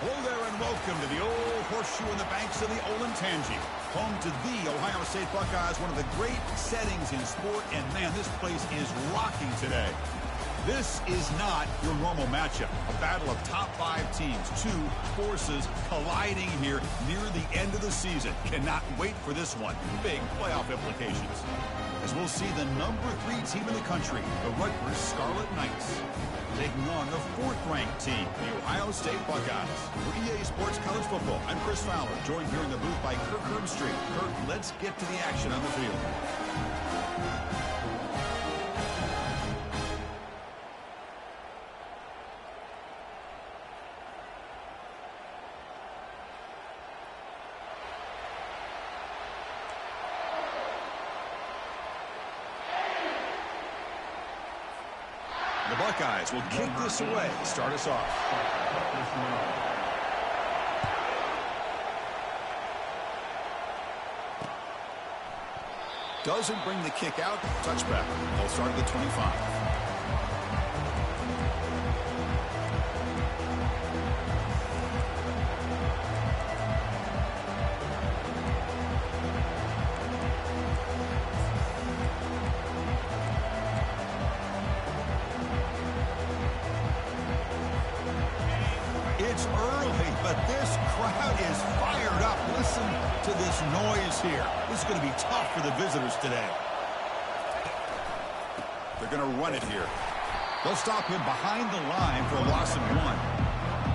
Hello there and welcome to the old horseshoe on the banks of the Olentangy. Home to the Ohio State Buckeyes, one of the great settings in sport. And man, this place is rocking today. This is not your normal matchup. A battle of top 5 teams. 2 forces colliding here near the end of the season. Cannot wait for this one. Big playoff implications. As we'll see the number 3 team in the country, the Rutgers Scarlet Knights, taking on the 4th-ranked team, the Ohio State Buckeyes. For EA Sports College Football, I'm Chris Fowler, joined here in the booth by Kirk Herbstreit. Kirk, let's get to the action on the field. The Buckeyes will kick this away, start us off. Doesn't bring the kick out, touchback. They'll start at the 25. It's early, but this crowd is fired up. Listen to this noise here. This is going to be tough for the visitors today. They're going to run it here. They'll stop him behind the line for a loss of 1.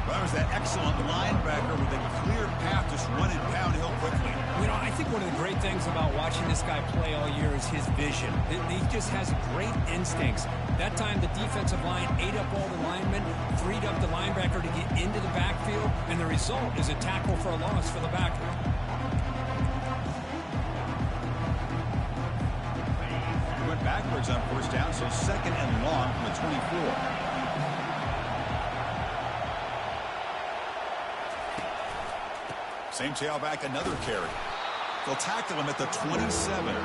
Well, that was that excellent linebacker with a clear path, just running downhill quickly. You know, I think one of the great things about watching this guy play all year is his vision. He just has great instincts. That time, the defensive line ate up all the linemen, freed up the linebacker to get into the backfield, and the result is a tackle for a loss for the backer. He went backwards on first down, so 2nd and long from the 24. Same tailback, another carry. They'll tackle him at the 27.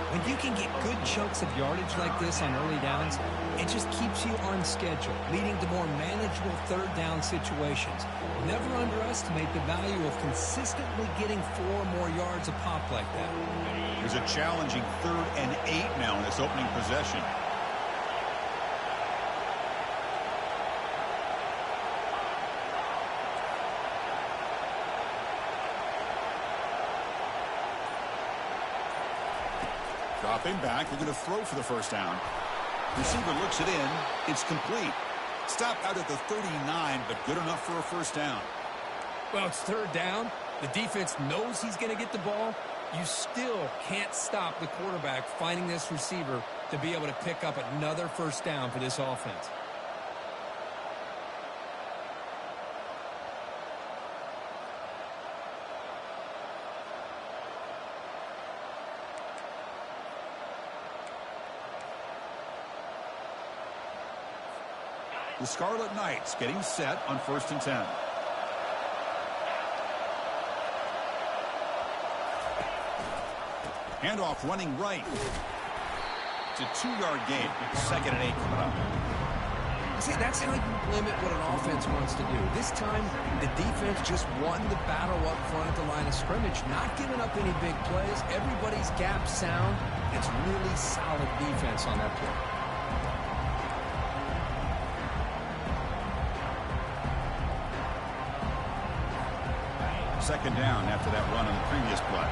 When you can get good chunks of yardage like this on early downs, it just keeps you on schedule, leading to more manageable 3rd down situations. Never underestimate the value of consistently getting 4 more yards a pop like that. There's a challenging 3rd and 8 now in this opening possession. Dropping back, they're going to throw for the first down. Receiver looks it in. It's complete. Stop out at the 39, but good enough for a first down. Well, it's 3rd down. The defense knows he's going to get the ball. You still can't stop the quarterback finding this receiver to be able to pick up another first down for this offense. The Scarlet Knights getting set on 1st and 10. Handoff running right. It's a 2-yard gain. 2nd and 8 coming up. See, that's how you limit what an offense wants to do. This time, the defense just won the battle up front at the line of scrimmage, not giving up any big plays. Everybody's gap sound. It's really solid defense on that play. Second down after that run on the previous play.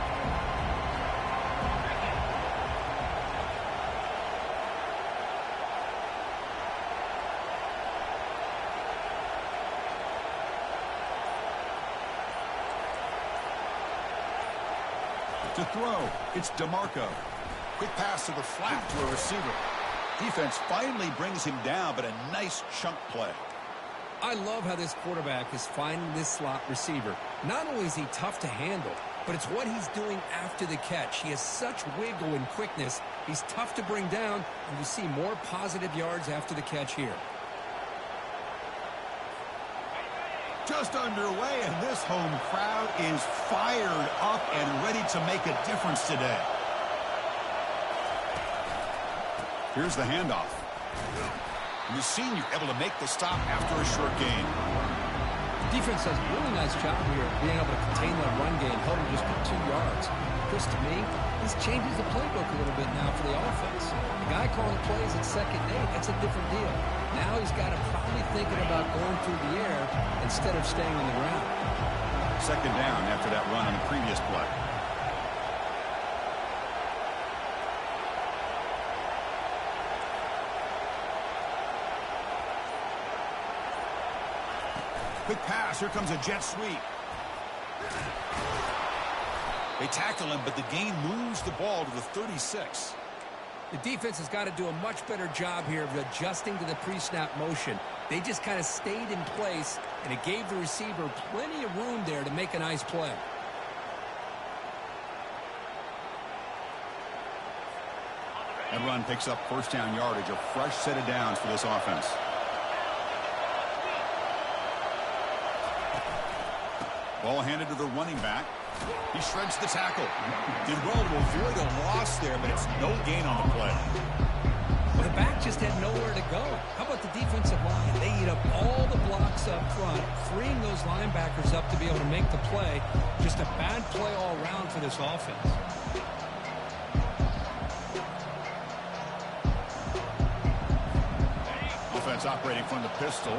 To throw, it's DeMarco. Quick pass to the flat to a receiver. Defense finally brings him down, but a nice chunk play. I love how this quarterback is finding this slot receiver. Not only is he tough to handle, but it's what he's doing after the catch. He has such wiggle and quickness. He's tough to bring down, and you see more positive yards after the catch here. Just underway, and this home crowd is fired up and ready to make a difference today. Here's the handoff. And the senior able to make the stop after a short gain. Defense does a really nice job here of being able to contain that run game, held him just for 2 yards. Chris, to me, this changes the playbook a little bit now for the offense. The guy calling plays at 2nd and 8, that's a different deal. Now he's got him probably thinking about going through the air instead of staying on the ground. 2nd down after that run on the previous play. Quick pass. Here comes a jet sweep. They tackle him, but the gain moves the ball to the 36. The defense has got to do a much better job here of adjusting to the pre-snap motion. They just kind of stayed in place, and it gave the receiver plenty of room there to make a nice play. That run picks up 1st down yardage, a fresh set of downs for this offense. Ball handed to the running back. He shreds the tackle. Did well to avoid a loss there, but it's no gain on the play. Well, the back just had nowhere to go. How about the defensive line? They eat up all the blocks up front, freeing those linebackers up to be able to make the play. Just a bad play all around for this offense. Offense operating from the pistol.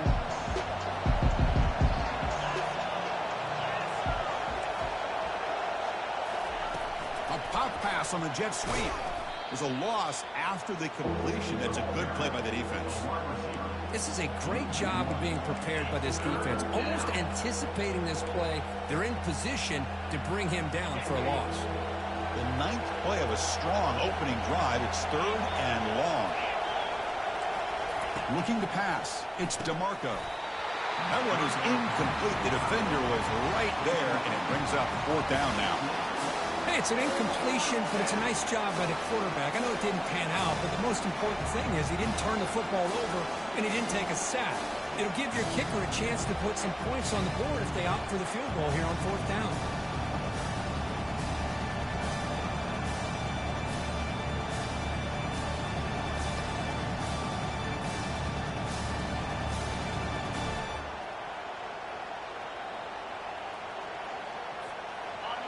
Pop pass on the jet sweep. There's a loss after the completion. That's a good play by the defense. This is a great job of being prepared by this defense. Almost anticipating this play, they're in position to bring him down for a loss. The 9th play of a strong opening drive. It's 3rd and long. Looking to pass. It's DeMarco. That one is incomplete. The defender was right there, and it brings up 4th down now. Hey, it's an incompletion, but it's a nice job by the quarterback. I know it didn't pan out, but the most important thing is he didn't turn the football over and he didn't take a sack. It'll give your kicker a chance to put some points on the board if they opt for the field goal here on 4th down.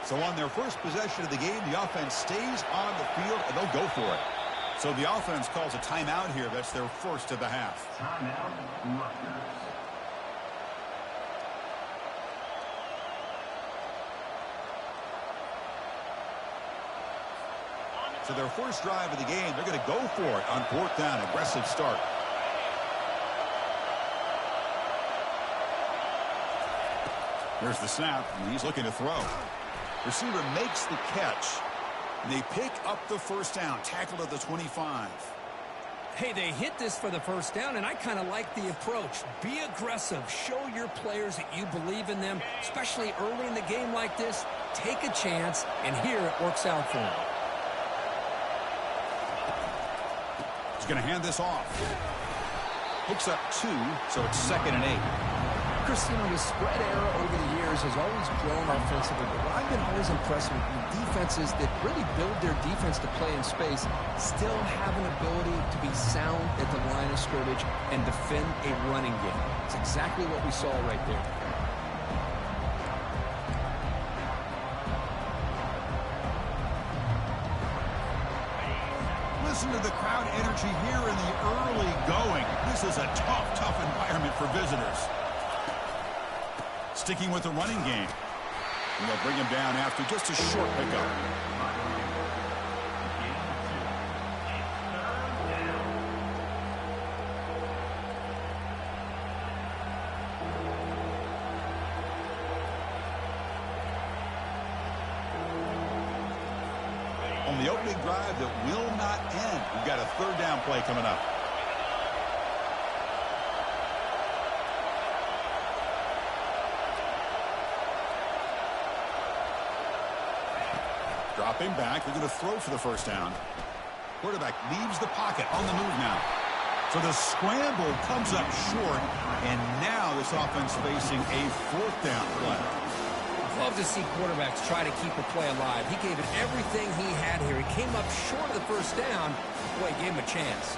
So on their first possession of the game, the offense stays on the field, and they'll go for it. So the offense calls a timeout here. That's their first of the half. Timeout, Rutgers. So their first drive of the game, they're going to go for it on 4th down. Aggressive start. There's the snap, and he's looking to throw. Receiver makes the catch. They pick up the 1st down. Tackled at the 25. Hey, they hit this for the 1st down, and I kind of like the approach. Be aggressive. Show your players that you believe in them, especially early in the game like this. Take a chance, and here it works out for them. He's going to hand this off. Picks up 2, so it's 2nd and 8. Chris, you know, the spread era over the years has always grown offensively, but what I've been always impressed with defenses that really build their defense to play in space still have an ability to be sound at the line of scrimmage and defend a running game. It's exactly what we saw right there. Listen to the crowd energy here in the early going. This is a tough environment for visitors. Sticking with the running game. And they'll bring him down after just a short pickup. On the opening drive that will not end, we've got a 3rd down play coming up. Dropping back, they're going to throw for the 1st down. Quarterback leaves the pocket on the move now. So the scramble comes up short, and now this offense facing a 4th down play. I love to see quarterbacks try to keep a play alive. He gave it everything he had here. He came up short of the 1st down. Boy, he gave him a chance.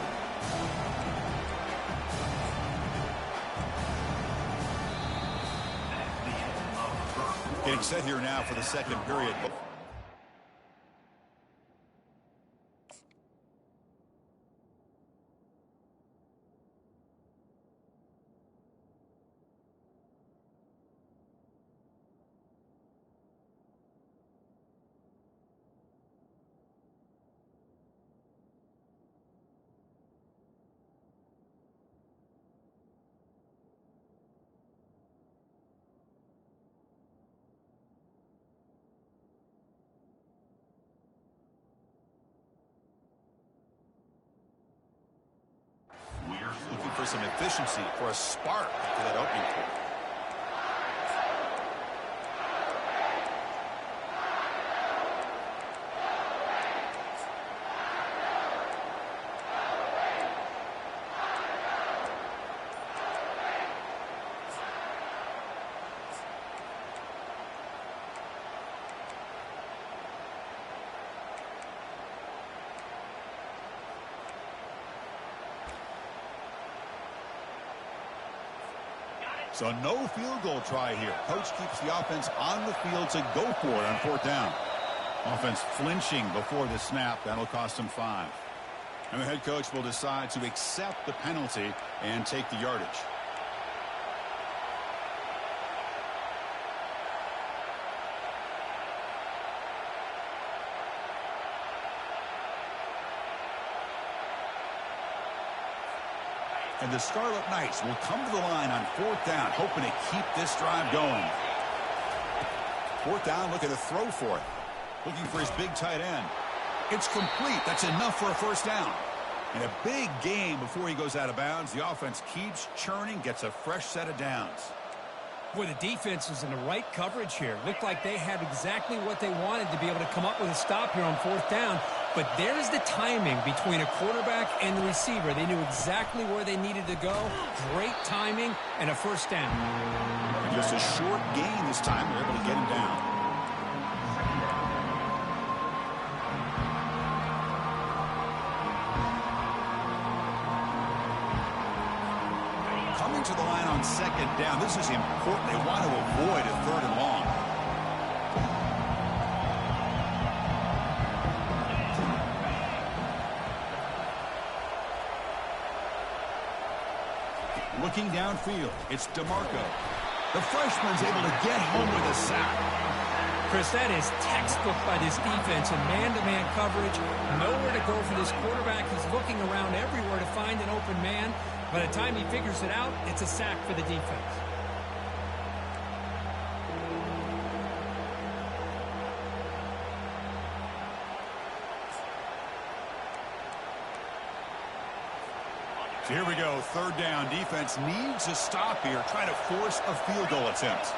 Getting set here now for the second period. Looking for some efficiency, for a spark to that opening point. So no field goal try here. Coach keeps the offense on the field to go for it on fourth down. Offense flinching before the snap. That'll cost them 5. And the head coach will decide to accept the penalty and take the yardage. And the Scarlet Knights will come to the line on fourth down, hoping to keep this drive going. Fourth down, looking to throw for it. Looking for his big tight end. It's complete. That's enough for a first down. And a big gain before he goes out of bounds. The offense keeps churning, gets a fresh set of downs. Boy, the defense was in the right coverage here. Looked like they had exactly what they wanted to be able to come up with a stop here on fourth down. But there's the timing between a quarterback and the receiver. They knew exactly where they needed to go. Great timing and a first down. And just a short gain this time. They're able to get him down. Coming to the line on second down. This is important. They want to avoid a third and long. Looking downfield, it's DeMarco. The freshman's able to get home with a sack. Chris, that is textbook by this defense in man-to-man coverage. Nowhere to go for this quarterback. He's looking around everywhere to find an open man. By the time he figures it out, it's a sack for the defense. So here we go, third down. Defense needs a stop here. Try to force a field goal attempt.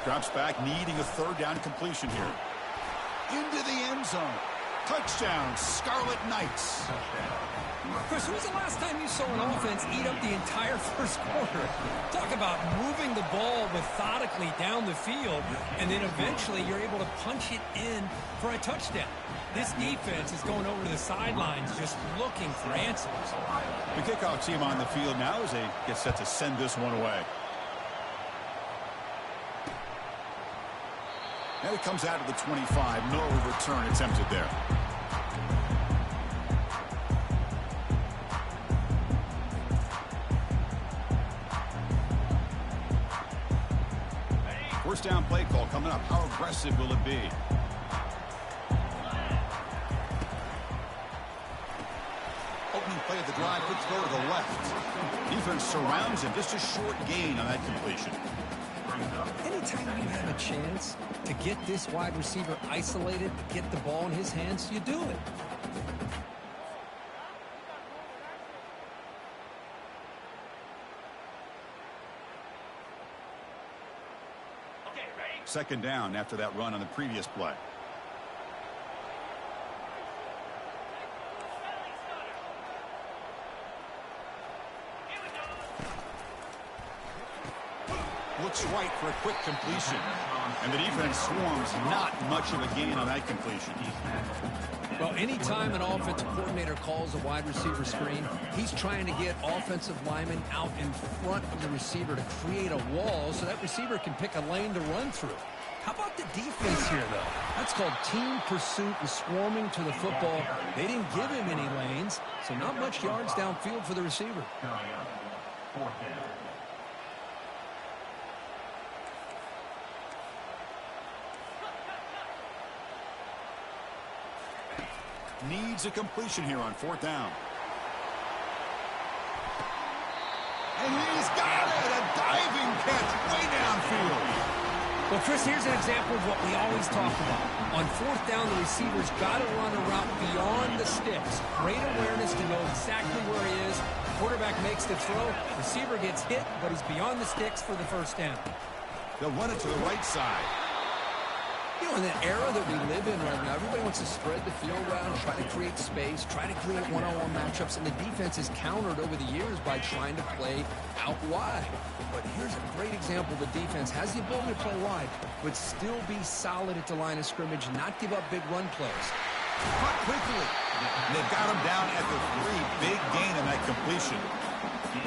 Drops back, needing a third down completion here. Into the end zone. Touchdown, Scarlet Knights. Chris, when was the last time you saw an offense eat up the entire first quarter? Talk about moving the ball methodically down the field, and then eventually you're able to punch it in for a touchdown. This defense is going over to the sidelines just looking for answers. The kickoff team on the field now as they get set to send this one away. And it comes out of the 25. No return attempted there. First down play call coming up. How aggressive will it be? Opening play of the drive. Quick throw to the left. Defense surrounds him. Just a short gain on that completion. Anytime you have a chance to get this wide receiver isolated, get the ball in his hands, you do it. Second down after that run on the previous play. looks right for a quick completion. And the defense swarms not much of a gain on that completion. Well, anytime an offensive coordinator calls a wide receiver screen, he's trying to get offensive linemen out in front of the receiver to create a wall so that receiver can pick a lane to run through. How about the defense here, though? That's called team pursuit and swarming to the football. They didn't give him any lanes, so not much yards downfield for the receiver. Needs a completion here on 4th down. And he's got it! A diving catch way downfield. Well, Chris, here's an example of what we always talk about. On 4th down, the receiver's got to run a route beyond the sticks. Great awareness to know exactly where he is. Quarterback makes the throw. Receiver gets hit, but he's beyond the sticks for the first down. They'll run it to the right side. You know, in the era that we live in right now, everybody wants to spread the field around, try to create space, try to create one-on-one matchups, and the defense is countered over the years by trying to play out wide. But here's a great example. The defense has the ability to play wide, but still be solid at the line of scrimmage, not give up big run plays. Caught quickly. They've got him down at the 3. Big gain in that completion.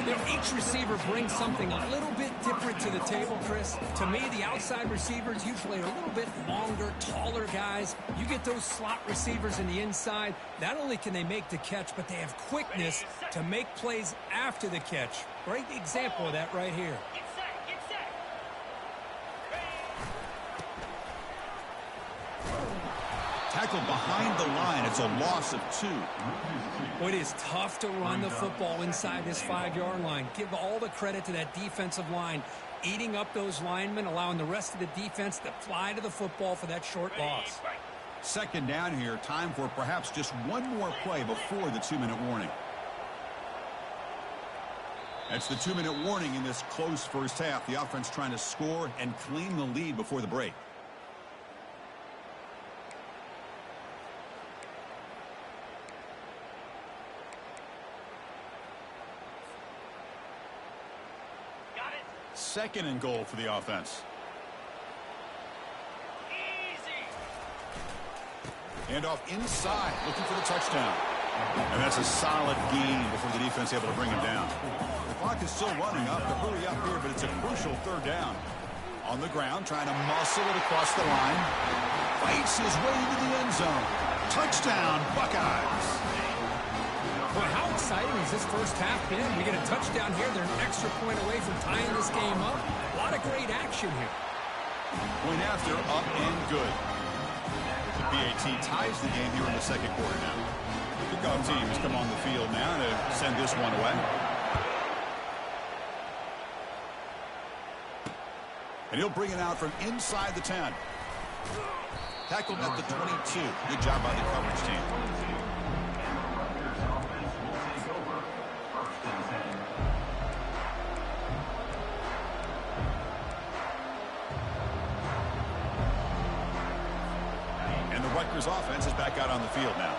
You know, each receiver brings something a little bit different to the table, Chris. To me, the outside receivers usually are a little bit longer, taller guys. You get those slot receivers in the inside, not only can they make the catch, but they have quickness to make plays after the catch. Great example of that right here. Tackled behind the line. It's a loss of 2. Well, it is tough to run the football inside this 5-yard line. Give all the credit to that defensive line, eating up those linemen, allowing the rest of the defense to fly to the football for that short loss. 2nd down here. Time for perhaps just one more play before the 2-minute warning. That's the 2-minute warning in this close first half. The offense trying to score and claim the lead before the break. Second and goal for the offense. Handoff inside, looking for the touchdown. And that's a solid gain before the defense able to bring him down. The clock is still running up to hurry up here, but it's a crucial 3rd down. On the ground, trying to muscle it across the line. Fights his way into the end zone. Touchdown, Buckeyes. Boy, how exciting has this first half been? We get a touchdown here. They're an extra point away from tying this game up. A lot of great action here. Point after, up and good. The PAT ties the game here in the 2nd quarter now. Kickoff teams come on the field now to send this one away. And he'll bring it out from inside the 10. Tackled at the 22. Good job by the coverage team. Rutgers offense is back out on the field now.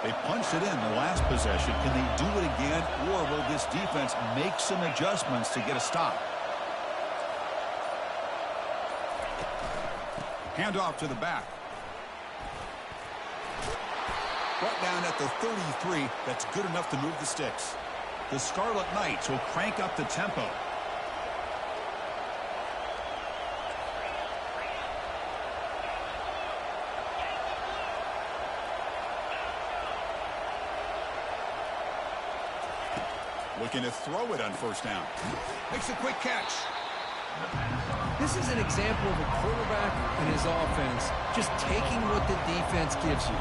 They punched it in the last possession. Can they do it again, or will this defense make some adjustments to get a stop? Handoff to the back. Brought down at the 33. That's good enough to move the sticks. The Scarlet Knights will crank up the tempo. Looking to throw it on 1st down. Makes a quick catch. This is an example of a quarterback and his offense just taking what the defense gives you.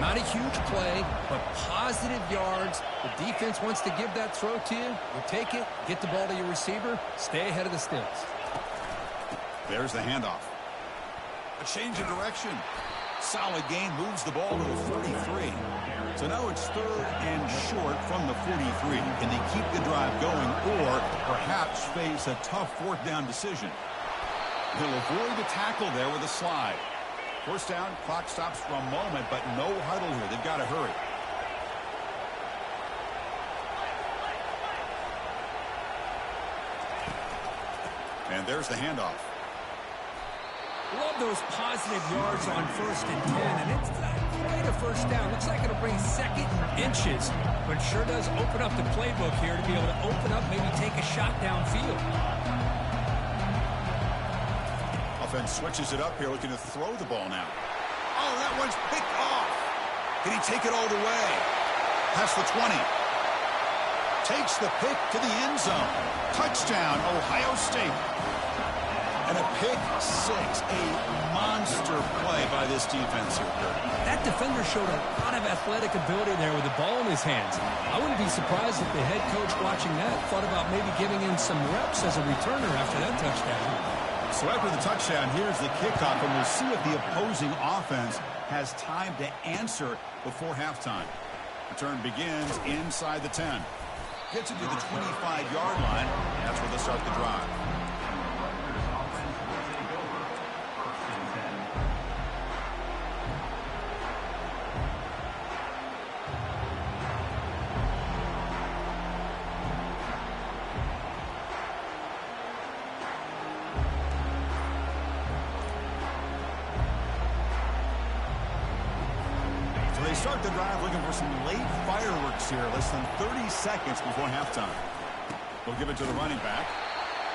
Not a huge play, but positive yards. The defense wants to give that throw to you. You take it, get the ball to your receiver, stay ahead of the sticks. There's the handoff. A change of direction. Solid gain, moves the ball to the 43. So now it's 3rd and short from the 43. Can they keep the drive going or perhaps face a tough 4th down decision? They'll avoid the tackle there with a slide. 1st down, clock stops for a moment, but no huddle here. They've got to hurry. And there's the handoff. Love those positive yards on 1st and 10, and it's not quite a first down. Looks like it'll bring second inches, but sure does open up the playbook here to be able to open up, maybe take a shot downfield. Offense switches it up here, looking to throw the ball now. Oh, that one's picked off. Can he take it all the way? Past the 20. Takes the pick to the end zone. Touchdown, Ohio State. And a pick six, a monster play by this defense here, Kurt. That defender showed a lot of athletic ability there with the ball in his hands. I wouldn't be surprised if the head coach watching that thought about maybe giving in some reps as a returner after that touchdown. So after the touchdown, here's the kickoff, and we'll see if the opposing offense has time to answer before halftime. Return begins inside the 10. Gets it to the 25-yard line. That's where they'll start the drive. Start the drive looking for some late fireworks here. Less than 30 seconds before halftime. They'll give it to the running back.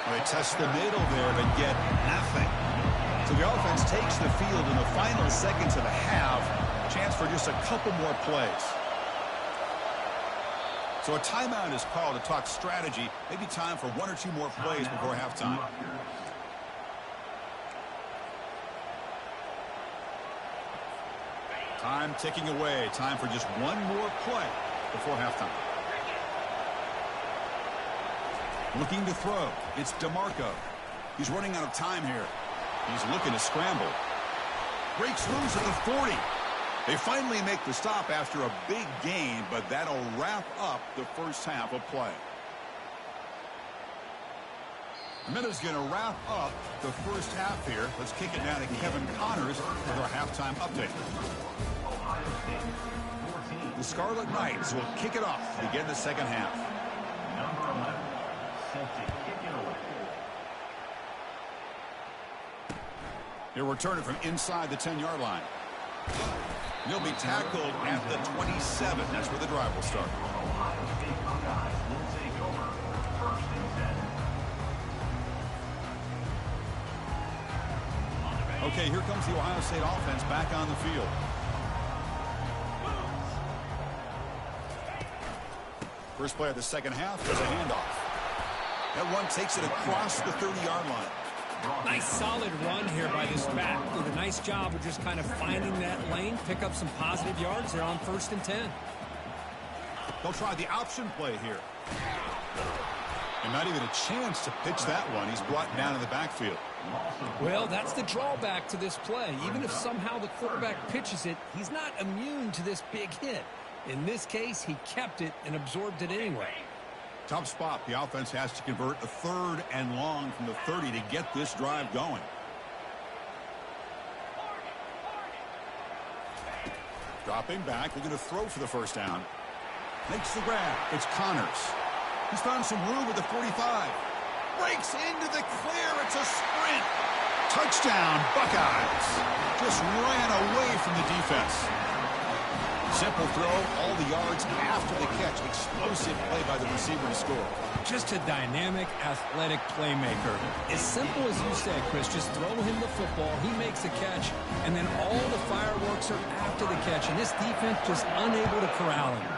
Well, they test the middle there, but get nothing. So the offense takes the field in the final seconds of the half. Chance for just a couple more plays. So a timeout is called to talk strategy. Maybe time for one or two more plays before halftime. Time ticking away. Time for just one more play before halftime. Looking to throw. It's DeMarco. He's running out of time here. He's looking to scramble. Breaks loose at the 40. They finally make the stop after a big gain, but that'll wrap up the first half of play. Minuta's going to wrap up the first half here. Let's kick it now to Kevin Connors with our halftime update. The Scarlet Knights will kick it off to begin the second half. He'll return it from inside the 10-yard line. He'll be tackled at the 27. That's where the drive will start. Okay, here comes the Ohio State offense back on the field. First play of the second half is a handoff. That one takes it across the 30-yard line. Nice solid run here by this back. Did a nice job of just kind of finding that lane, pick up some positive yards there on 1st and 10. They'll try the option play here. And not even a chance to pitch that one. He's brought down in the backfield. Well, that's the drawback to this play. Even if somehow the quarterback pitches it, he's not immune to this big hit. In this case, he kept it and absorbed it anyway. Tough spot. The offense has to convert a 3rd and long from the 30 to get this drive going. Dropping back, looking to throw for the first down. Makes the grab. It's Connors. He's found some room at the 45. Breaks into the clear. It's a sprint. Touchdown, Buckeyes. Just ran away from the defense. Simple throw, all the yards after the catch. Explosive play by the receiver to score. Just a dynamic, athletic playmaker. As simple as you said, Chris, just throw him the football, he makes a catch, and then all the fireworks are after the catch, and this defense just unable to corral him.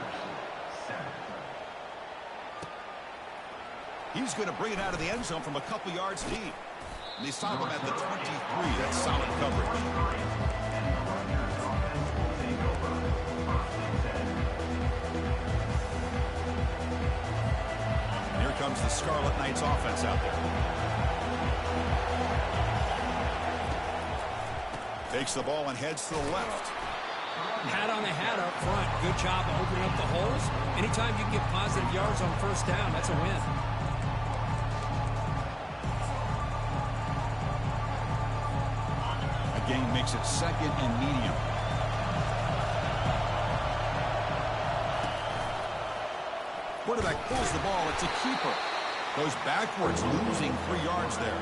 He's going to bring it out of the end zone from a couple yards deep. And they stop him at the 23. That's solid coverage. Comes the Scarlet Knights offense out there. Takes the ball and heads to the left. Hat on the hat up front. Good job of opening up the holes. Anytime you can get positive yards on 1st down, that's a win. A gain makes it 2nd and medium. Quarterback pulls the ball. It's a keeper. Goes backwards, losing 3 yards there.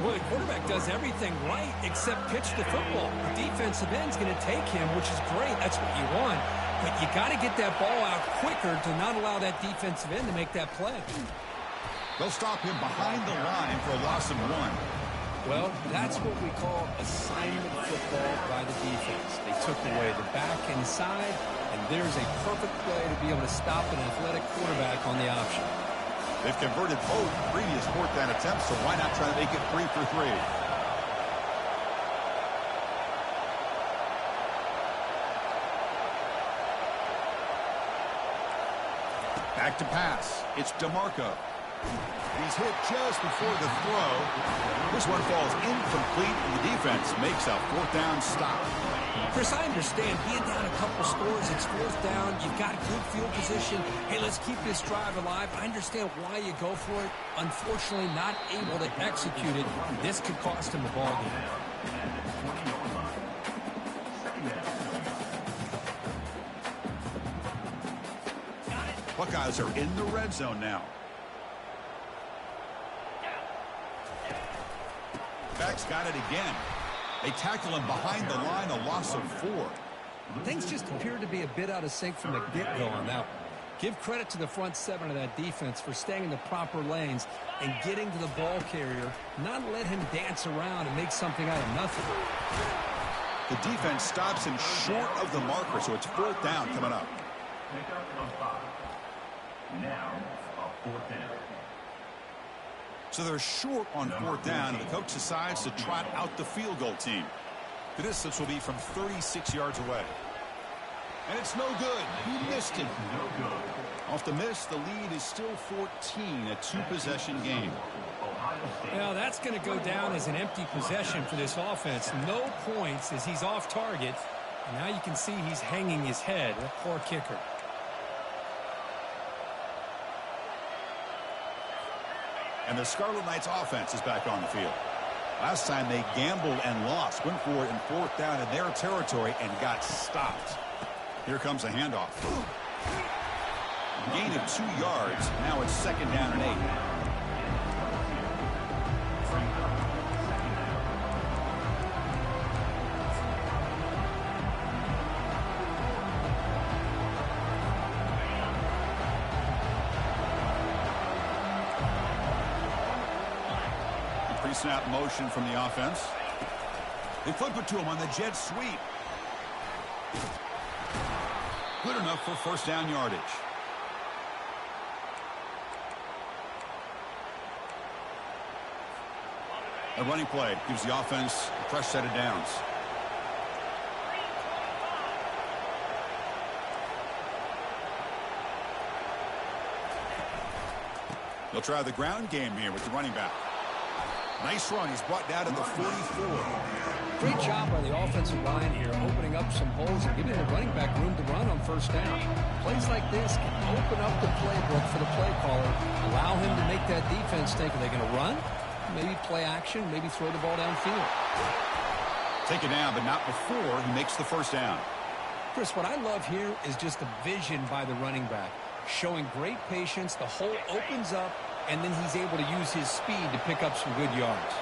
Well, the quarterback does everything right except pitch the football. The defensive end's going to take him, which is great. That's what you want. But you got to get that ball out quicker to not allow that defensive end to make that play. They'll stop him behind the line for a loss of 1. Well, that's what we call assignment football by the defense. They took away the back inside, and there's a perfect play to be able to stop an athletic quarterback on the option. They've converted both previous 4th down attempts, so why not try to make it 3 for 3? Back to pass. It's DeMarco. He's hit just before the throw. This one falls incomplete, and the defense makes a 4th down stop. Chris, I understand being down a couple scores, it's 4th down, you've got good field position. Hey, let's keep this drive alive. I understand why you go for it. Unfortunately, not able to execute it. This could cost him the ball game. Buckeyes are in the red zone now. Back's got it again. They tackle him behind the line, a loss of 4. Things just appeared to be a bit out of sync from the get-go on that one. Give credit to the front 7 of that defense for staying in the proper lanes and getting to the ball carrier, not let him dance around and make something out of nothing. The defense stops him short of the marker, so it's 4th down coming up. Now, a 4th down. So they're short on 4th down, and the coach decides to trot out the field goal team. The distance will be from 36 yards away. And it's no good. He missed it. No good. Off the miss, the lead is still 14, a 2-possession game. Well, that's going to go down as an empty possession for this offense. No points as he's off target. And now you can see he's hanging his head. A poor kicker. And the Scarlet Knights offense is back on the field. Last time they gambled and lost, went for it in 4th down in their territory and got stopped. Here comes a handoff. Gain of 2 yards. Now it's 2nd down and 8. Pre-snap motion from the offense. They flip it to him on the jet sweep. Good enough for 1st down yardage. A running play gives the offense a fresh set of downs. They'll try the ground game here with the running back. Nice run. He's brought down to the 44. Great job by the offensive line here, opening up some holes and giving the running back room to run on 1st down. Plays like this can open up the playbook for the play caller, allow him to make that defense think, are they going to run? Maybe play action, maybe throw the ball downfield. Take it down, but not before he makes the 1st down. Chris, what I love here is just the vision by the running back. Showing great patience, the hole opens up, and then he's able to use his speed to pick up some good yards.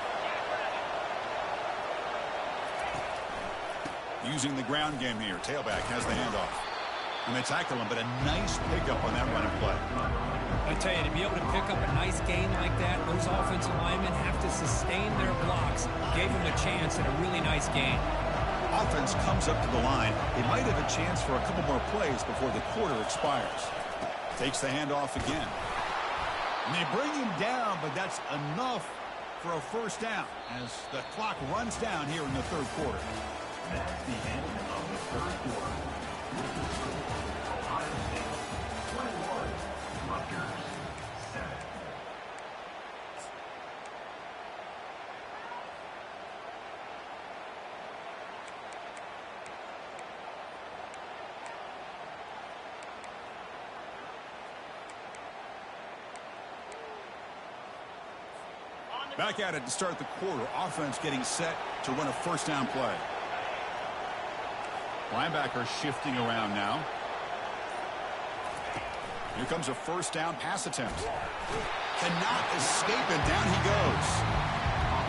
Using the ground game here. Tailback has the handoff. And they tackle him, but a nice pickup on that running play. I tell you, to be able to pick up a nice gain like that, those offensive linemen have to sustain their blocks. Gave him a chance at a really nice gain. Offense comes up to the line. They might have a chance for a couple more plays before the quarter expires. Takes the handoff again. And they bring him down, but that's enough for a 1st down as the clock runs down here in the 3rd quarter. That's the end of the 3rd quarter. Ohio State 21, Rutgers 7. Back at it to start the quarter. Offense getting set to run a 1st down play. Linebacker shifting around now. Here comes a 1st down pass attempt. cannot escape, and down he goes.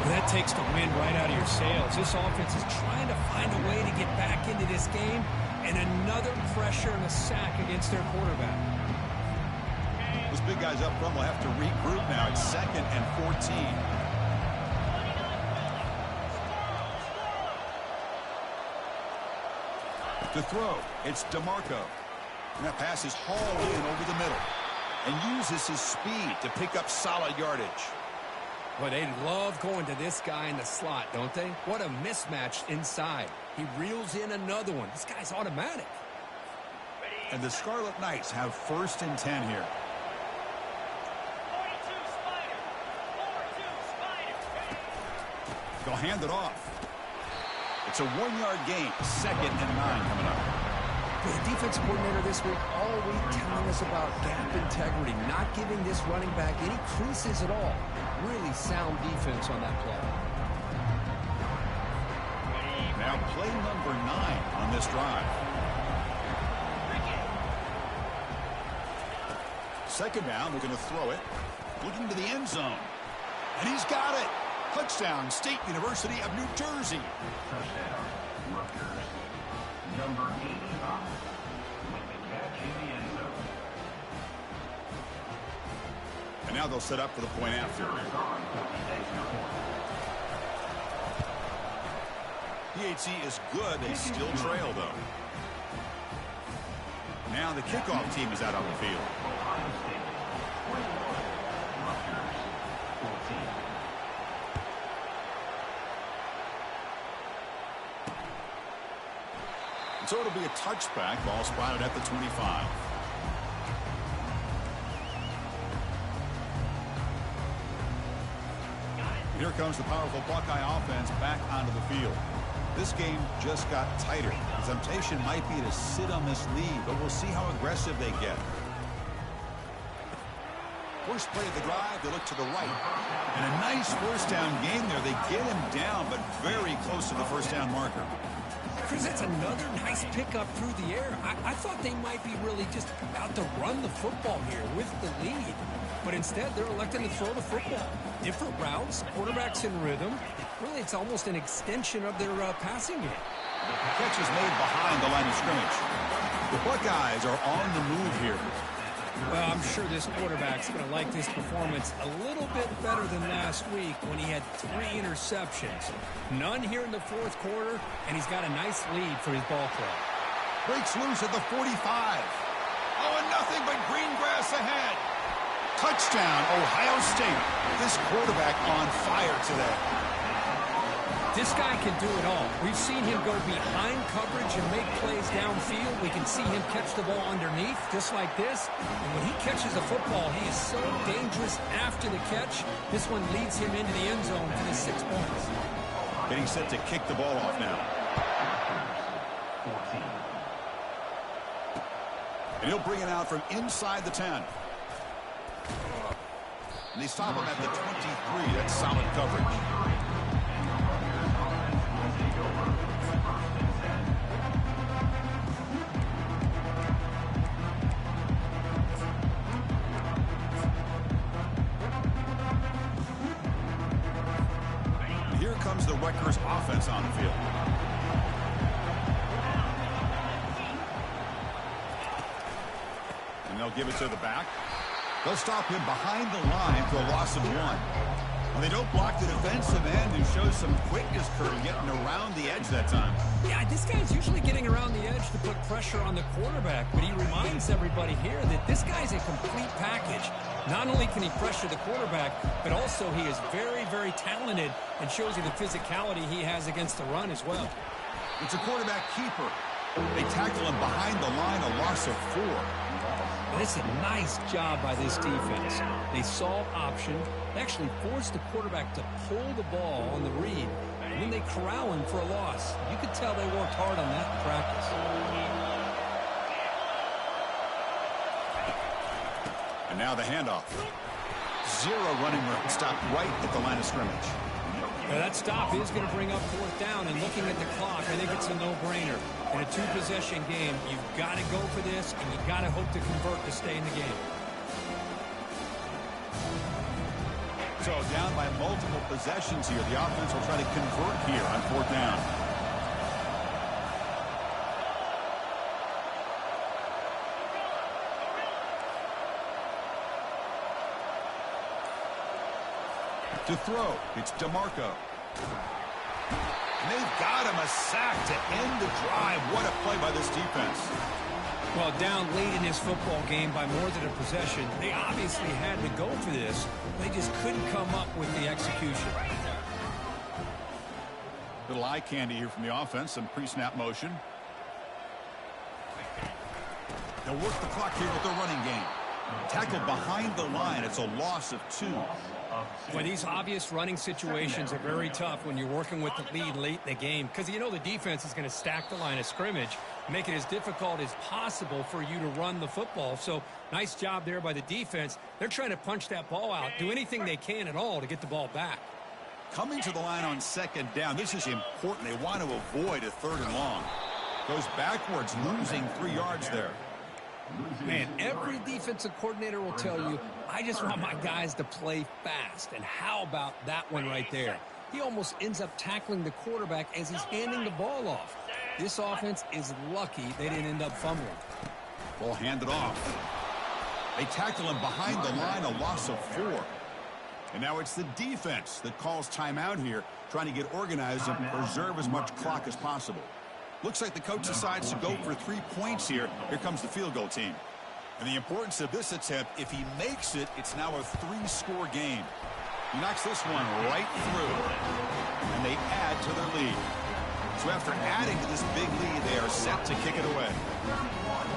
Well, that takes the wind right out of your sails. This offense is trying to find a way to get back into this game, and another pressure and a sack against their quarterback. Those big guys up front will have to regroup now. It's 2nd and 14. To throw, it's DeMarco. And that pass is hauled in over the middle and uses his speed to pick up solid yardage. Well, they love going to this guy in the slot, don't they? What a mismatch inside. He reels in another one. This guy's automatic. And the Scarlet Knights have 1st and 10 here. They'll hand it off. It's a 1-yard gain. 2nd and 9 coming up. The defensive coordinator this week all week telling us about gap integrity, not giving this running back any creases at all. Really sound defense on that play. Now play number 9 on this drive. 2nd down, they're going to throw it. Looking to the end zone. And he's got it. Touchdown, State University of New Jersey. Touchdown, Rutgers. Number 85. With the catch in the end zone. And now they'll set up for the point after. PHC is good. They still trail, though. Now the kickoff team is out on the field. Ohio State, 21. Rutgers, 14. So it'll be a touchback. Ball spotted at the 25. Here comes the powerful Buckeye offense back onto the field. This game just got tighter. The temptation might be to sit on this lead, but we'll see how aggressive they get. First play of the drive, they look to the right. And a nice first down gain there. They get him down, but very close to the first down marker. Chris, that's another nice pickup through the air. I thought they might be really just about to run the football here with the lead. But instead, they're electing to throw the football. Different routes, quarterbacks in rhythm. Really, it's almost an extension of their passing game. The catch is made behind the line of scrimmage. The Buckeyes are on the move here. Well, I'm sure this quarterback's going to like this performance a little bit better than last week when he had 3 interceptions. None here in the 4th quarter, and he's got a nice lead for his ball club. Breaks loose at the 45. Oh, and nothing but green grass ahead. Touchdown, Ohio State. This quarterback on fire today. This guy can do it all. We've seen him go behind coverage and make plays downfield. We can see him catch the ball underneath, just like this. And when he catches the football, he is so dangerous after the catch. This one leads him into the end zone for the 6 points. Getting set to kick the ball off now. 14. And he'll bring it out from inside the 10. And they stop him at the 23. That's solid coverage. Here comes the Rutgers offense on the field. And they'll give it to the back. They'll stop him behind the line for a loss of 1. And they don't block the defensive end, who shows some quickness, Kurt, getting around the edge that time. Yeah, this guy's usually getting around the edge to put pressure on the quarterback, but he reminds everybody here that this guy's a complete package. Not only can he pressure the quarterback, but also he is very, very talented and shows you the physicality he has against the run as well. It's a quarterback keeper. They tackle him behind the line, a loss of 4. And it's a nice job by this defense. They saw option, they actually forced the quarterback to pull the ball on the read, and then they corral him for a loss. You could tell they worked hard on that in practice. And now the handoff. 0 running room, stopped right at the line of scrimmage. Now that stop is going to bring up 4th down, and looking at the clock, I think it's a no-brainer. In a 2-possession game, you've got to go for this, and you've got to hope to convert to stay in the game. So down by multiple possessions here. The offense will try to convert here on 4th down. To throw, it's DeMarco. And they've got him a sack to end the drive. What a play by this defense. Well, down late in this football game by more than a possession, they obviously had to go for this. They just couldn't come up with the execution. Little eye candy here from the offense. Some pre-snap motion. They'll work the clock here with their running game. Tackled behind the line. It's a loss of 2. Well, these obvious running situations are very tough when you're working with the lead late in the game because you know the defense is going to stack the line of scrimmage, make it as difficult as possible for you to run the football. So nice job there by the defense. They're trying to punch that ball out, do anything they can at all to get the ball back. Coming to the line on 2nd down, this is important. They want to avoid a 3rd and long. Goes backwards, losing 3 yards there. Man, every defensive coordinator will tell you, I just want my guys to play fast. And how about that one right there? He almost ends up tackling the quarterback as he's handing the ball off. This offense is lucky they didn't end up fumbling. Ball handed off. They tackle him behind the line, a loss of 4. And now it's the defense that calls timeout here, trying to get organized and preserve as much clock as possible. Looks like the coach decides to go for 3 points here. Here comes the field goal team. And the importance of this attempt, if he makes it, it's now a 3-score game. He knocks this one right through. And they add to their lead. So after adding to this big lead, they are set to kick it away.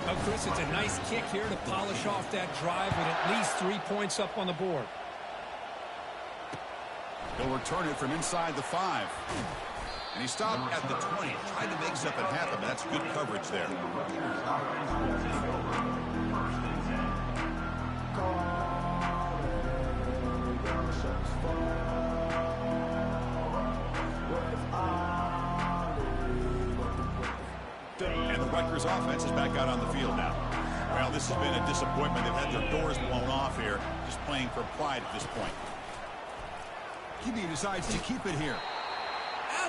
Well, Chris, it's a nice kick here to polish off that drive with at least 3 points up on the board. He'll return it from inside the 5. And he stopped at the 20, trying to make something happen. That's good coverage there. And the Rutgers offense is back out on the field now. Well, this has been a disappointment. They've had their doors blown off here, just playing for pride at this point. He decides to keep it here.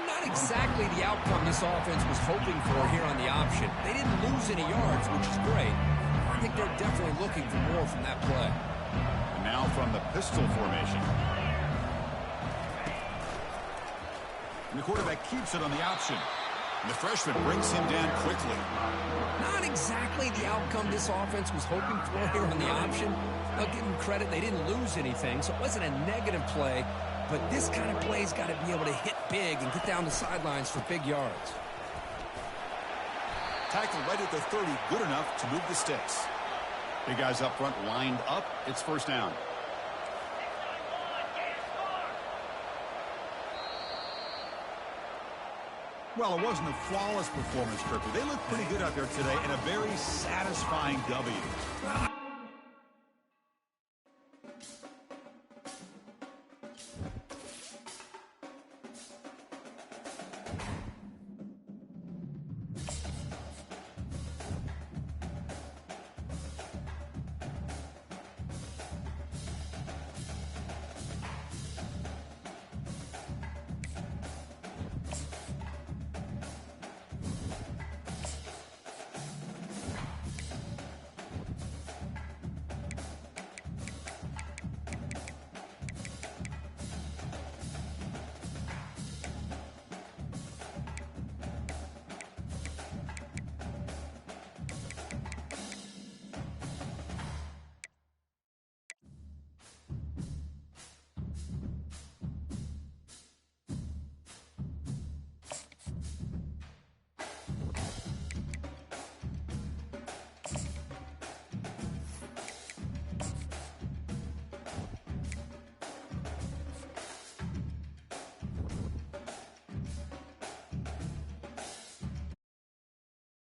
Not exactly the outcome this offense was hoping for here on the option. They didn't lose any yards, which is great. I think they're definitely looking for more from that play. And now from the pistol formation. And the quarterback keeps it on the option. And the freshman brings him down quickly. Not exactly the outcome this offense was hoping for here on the option. I'll give them credit. They didn't lose anything, so it wasn't a negative play. But this kind of play's got to be able to hit big and get down the sidelines for big yards. Tackle right at the 30, good enough to move the sticks. Big guys up front lined up. It's 1st down. Well, it wasn't a flawless performance, Kirby. They looked pretty good out there today and a very satisfying W.